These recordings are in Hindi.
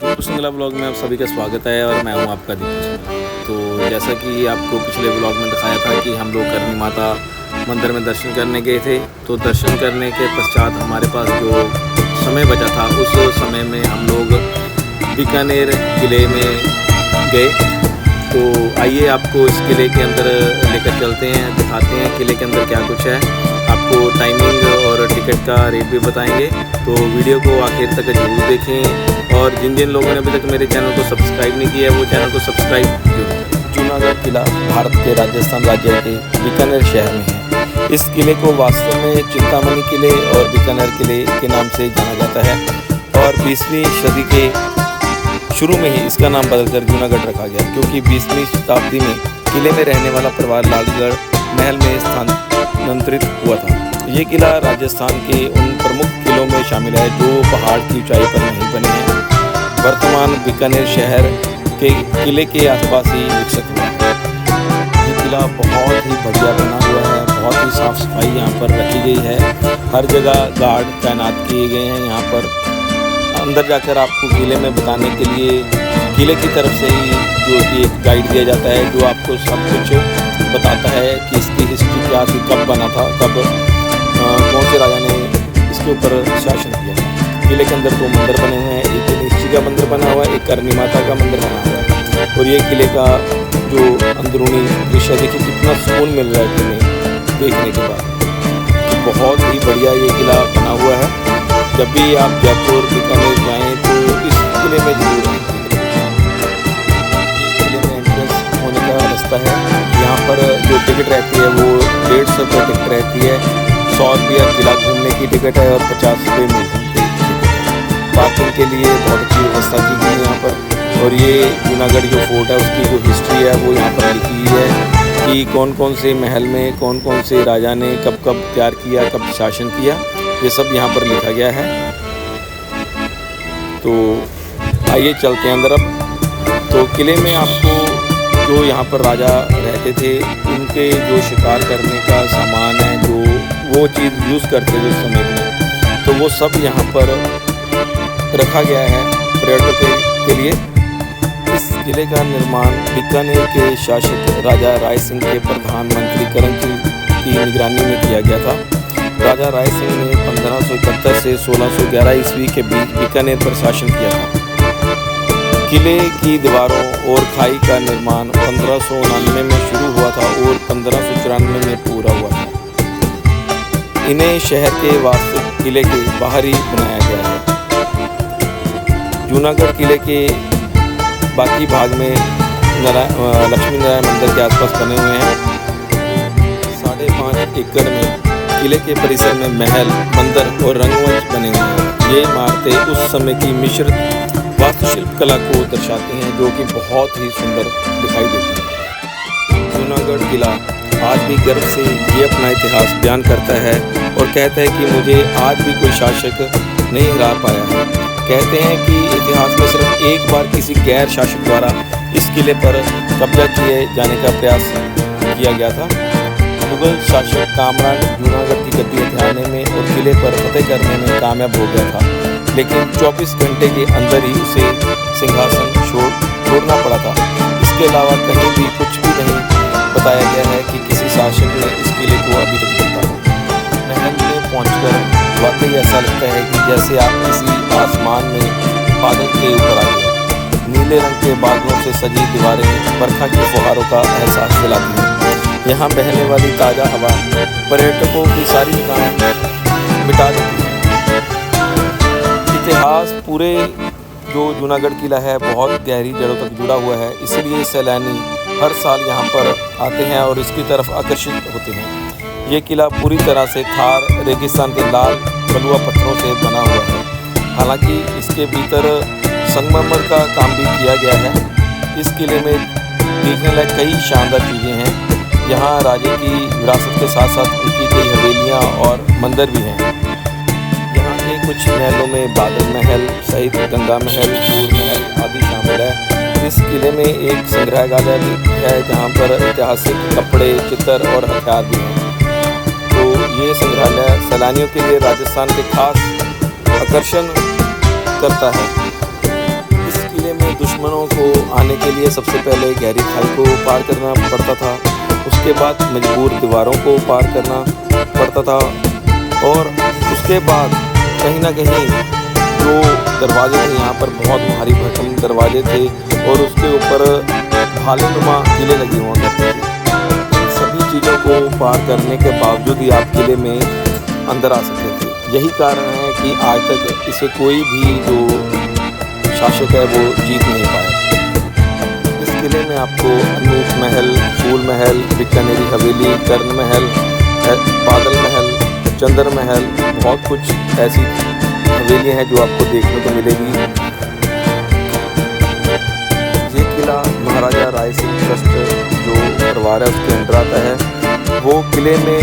दीपू सिंगला ब्लॉग में आप सभी का स्वागत है और मैं हूं आपका दीपू सिंगला। तो जैसा कि आपको पिछले ब्लॉग में दिखाया था कि हम लोग करनी माता मंदिर में दर्शन करने गए थे। तो दर्शन करने के पश्चात हमारे पास जो समय बचा था उस समय में हम लोग बीकानेर किले में गए। तो आइए आपको इस किले के अंदर लेकर चलते हैं, दिखाते हैं किले के अंदर क्या कुछ है। आपको टाइमिंग और टिकट का रेट भी बताएंगे, तो वीडियो को आखिर तक जरूर देखें। और जिन जिन लोगों ने अभी तक मेरे चैनल को सब्सक्राइब नहीं किया है वो चैनल को सब्सक्राइब जरूर करें। जूनागढ़ किला भारत के राजस्थान राज्य के बीकानेर शहर में है। इस किले को वास्तव में चिंतामणि किले और बीकानेर किले के नाम से जाना जाता है और 20वीं सदी के शुरू में ही इसका नाम बदलकर जूनागढ़ रखा गया, क्योंकि 20वीं शताब्दी में किले में रहने वाला परिवार लालगढ़ महल में स्थानांतरित हुआ था। ये किला राजस्थान के उन प्रमुख किलों में शामिल है जो पहाड़ की ऊंचाई पर नहीं बने हैं। वर्तमान बीकानेर शहर के किले के आसपास ही विकसित हुआ है। ये किला बहुत ही बढ़िया बना हुआ है, बहुत ही साफ सफाई यहाँ पर रखी गई है। हर जगह गार्ड तैनात किए गए हैं। यहाँ पर अंदर जाकर आपको किले में बताने के लिए किले की तरफ से ही जो कि एक गाइड दिया जाता है जो आपको सब कुछ बताता है कि इसकी हिस्ट्री क्या थी, कब बना था, कब कौन से राजा ने इसके ऊपर शासन किया था। किले के अंदर 2 मंदिर बने हुए हैं, एक गणेश जी का मंदिर बना हुआ है, एक करनी माता का मंदिर बना हुआ है। और ये किले का जो अंदरूनी दृश्य देखिए कितना सुकून मिल रहा है किले देखने के बाद। बहुत ही बढ़िया ये किला बना हुआ है। जब भी आप जयपुर बीकानेर जाएँ तो इस किले में जरूर आएँ। किले में एंट्रेंस होने का रास्ता है। यहाँ पर जो टिकट रहती है वो 150 रुपये टिकट रहती है। 100 रुपया किला घूमने की टिकट है और 50 रुपये म्यूजियम की टिकट है। पार्किंग के लिए बहुत अच्छी व्यवस्था की गई है यहाँ पर। और ये जूनागढ़ जो फोर्ट है उसकी जो हिस्ट्री है वो यहाँ पर लिखी हुई है कि कौन कौन से महल में कौन कौन से राजा ने कब कब तैयार किया, कब शासन किया, ये सब यहाँ पर लिखा गया है। तो आइए चलते हैं अंदर अब। तो किले में आपको जो यहाँ पर राजा रहते थे उनके जो शिकार करने का सामान है, जो वो चीज़ यूज़ करते थे उस समय में, तो वो सब यहाँ पर रखा गया है पर्यटकों के लिए। इस किले का निर्माण बीकानेर के शासक राजा राय सिंह के प्रधानमंत्री करण की निगरानी में किया गया था। राजा राय सिंह ने 1571 से 1611 ईस्वी के बीच बीकानेर पर शासन किया था। किले की दीवारों और खाई का निर्माण 1599 में शुरू हुआ था और 1594 में पूरा हुआ था। इन्हें शहर के वास्तविक किले के बाहर ही बनाया गया है। जूनागढ़ किले के बाकी भाग में लक्ष्मी नारायण मंदिर के आसपास बने हुए हैं। 5.5 एकड़ में किले के परिसर में महल, मंदिर और रंगमंच बने हुए हैं। ये इमारतें उस समय की मिश्रित वास्तुशिल्प कला को दर्शाती हैं जो कि बहुत ही सुंदर दिखाई देती है। जूनागढ़ किला आज भी गर्व से ये अपना इतिहास बयान करता है और कहता है कि मुझे आज भी कोई शासक नहीं हरा पाया है। कहते हैं कि इतिहास में सिर्फ एक बार किसी गैर शासक द्वारा इस किले पर कब्जा किए जाने का प्रयास किया गया था। मुगल शासक कामरान जूनागढ़ की गद्दी हथियाने में और किले पर फतेह करने में कामयाब हो गया था, लेकिन 24 घंटे के अंदर ही उसे सिंहासन छोड़ना पड़ा था। इसके अलावा कहीं भी कुछ भी नहीं बताया गया है कि किसी शासक ने इस किले को अभी तक जीता हो। महल में पहुंचकर वाकई ऐसा लगता है कि जैसे आप किसी आसमान में बादल के ऊपर आ गए। नीले रंग के बादलों से सजी दीवारें बरखा की फुहारों का एहसास दिलाती हैं। यहाँ बहने वाली ताज़ा हवा पर्यटकों की सारी थकान मिटा देती है। इतिहास पूरे जो जूनागढ़ किला है बहुत गहरी जड़ों तक जुड़ा हुआ है, इसलिए सैलानी हर साल यहाँ पर आते हैं और इसकी तरफ आकर्षित होते हैं। ये किला पूरी तरह से थार रेगिस्तान के लाल बलुआ पत्थरों से बना हुआ है। हालांकि इसके भीतर संगमरमर का काम भी किया गया है। इस किले में देखने लायक कई शानदार चीज़ें हैं। यहाँ राजे की विरासत के साथ साथ उनकी कई हवेलियाँ और मंदिर भी हैं। यहाँ के कुछ महलों में बादल महल सहित गंगा महल, सूर महल आदि शामिल है। इस किले में एक संग्रहालय भी है जहाँ पर ऐतिहासिक कपड़े, चित्र और हथियार भी हैं। तो ये संग्रहालय सैलानियों के लिए राजस्थान के खास आकर्षण करता है। इस किले में दुश्मनों को आने के लिए सबसे पहले गहरी खाई को पार करना पड़ता था, उसके बाद मजबूर दीवारों को पार करना पड़ता था, और उसके बाद कहीं ना कहीं जो दरवाजे थे यहाँ पर बहुत भारी भरकम दरवाजे थे और उसके ऊपर भालेनुमा किले लगे हुआ करते थे। इन सभी चीज़ों को पार करने के बावजूद ही आप किले में अंदर आ सकते थे। यही कारण है कि आज तक इसे कोई भी जो शासक है वो जीत नहीं पाया। इस किले में आपको अनूप महल, फूल महल, बीकानेरी हवेली, कर्ण महल, बादल महल, चंद्र महल, बहुत कुछ ऐसी हवेलियाँ हैं जो आपको देखने को मिलेगी। ये किला महाराजा राय सिंह ट्रस्ट जो परिवार है उसके अंडर आता है। वो किले में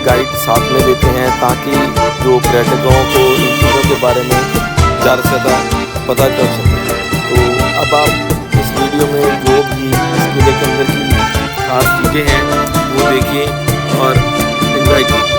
गाइड साथ में देते हैं ताकि जो पर्यटकों को इन चीज़ों के बारे में ज़्यादा से ज़्यादा पता चल सके। तो अब आप इस वीडियो में जो भी इस किले के अंदर की खास चीज़ें हैं वो देखिए और एंजॉय कीजिए।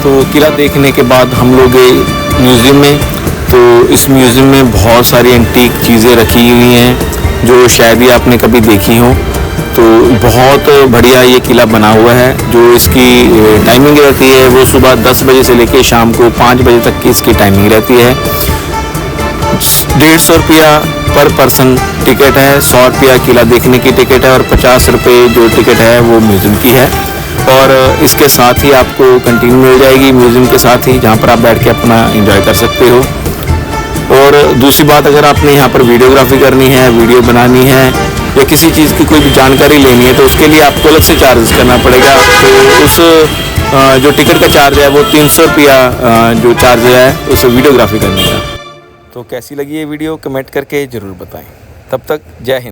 तो किला देखने के बाद हम लोग गए म्यूज़ियम में। तो इस म्यूज़ियम में बहुत सारी एंटीक चीज़ें रखी हुई हैं जो शायद ही आपने कभी देखी हो। तो बहुत बढ़िया ये किला बना हुआ है। जो इसकी टाइमिंग रहती है वो सुबह 10 बजे से लेकर शाम को 5 बजे तक की इसकी टाइमिंग रहती है। 150 रुपया पर पर्सन टिकट है, 100 रुपया किला देखने की टिकट है और 50 रुपये जो टिकट है वो म्यूज़ियम की है। और इसके साथ ही आपको कैंटीन मिल जाएगी म्यूज़ियम के साथ ही, जहाँ पर आप बैठ के अपना एंजॉय कर सकते हो। और दूसरी बात, अगर आपने यहाँ पर वीडियोग्राफी करनी है, वीडियो बनानी है या किसी चीज़ की कोई भी जानकारी लेनी है तो उसके लिए आपको अलग से चार्जेस करना पड़ेगा। तो उस जो टिकट का चार्ज है वो 300 रुपया जो चार्ज है उस वीडियोग्राफी करने का। तो कैसी लगी ये वीडियो कमेंट करके ज़रूर बताएं। तब तक जय हिंद।